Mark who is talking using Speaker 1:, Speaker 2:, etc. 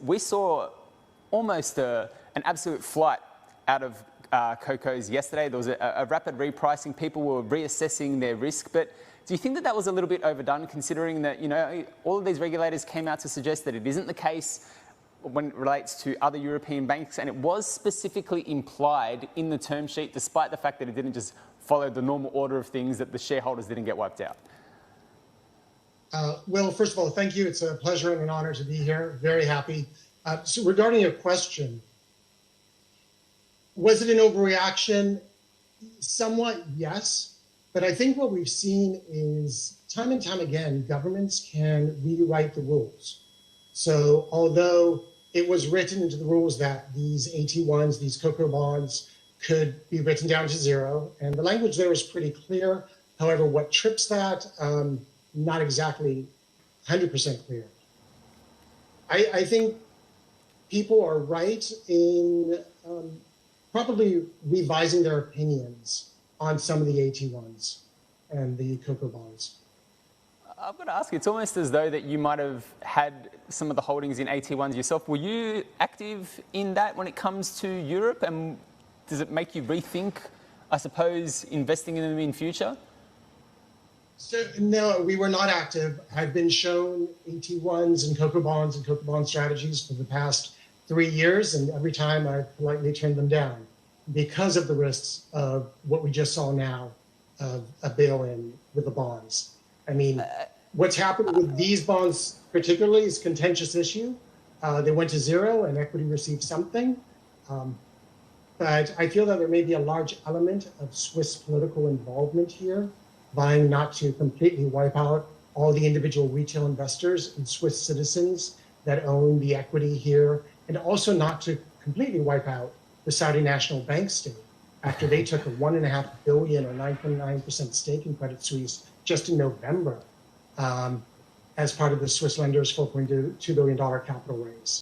Speaker 1: We saw almost an absolute flight out of CoCos yesterday. There was a rapid repricing. People were reassessing their risk. But do you think that that was a little bit overdone, considering that, you know, all of these regulators came out to suggest that it isn't the case when it relates to other European banks, and it was specifically implied in the term sheet, despite the fact that it didn't just follow the normal order of things, that the shareholders didn't get wiped out?
Speaker 2: Well, first of all, thank you. It's a pleasure and an honor to be here. Very happy. So regarding your question, was it an overreaction? Somewhat, yes. But I think what we've seen is time and time again, governments can rewrite the rules. So although it was written into the rules that these AT1s, these CoCo bonds, could be written down to zero, and the language there is pretty clear. However, what trips that, not exactly 100% clear. I think people are right in probably revising their opinions on some of the AT1s and the CoCo bonds.
Speaker 1: I've got to ask you, it's almost as though that you might have had some of the holdings in AT1s yourself. Were you active in that when it comes to Europe? And does it make you rethink, I suppose, investing in them in future?
Speaker 2: So, no, we were not active. I've been shown AT1s and CoCo bond strategies for the past 3 years, and every time I've politely turned them down because of the risks of what we just saw now of a bail-in with the bonds. I mean, what's happened with these bonds particularly is a contentious issue. They went to zero and equity received something. But I feel that there may be a large element of Swiss political involvement here, vying not to completely wipe out all the individual retail investors and Swiss citizens that own the equity here, and also not to completely wipe out the Saudi National Bank state after they took a $1.5 billion or 9.9% stake in Credit Suisse just in November as part of the Swiss lenders' $4.2 billion capital raise.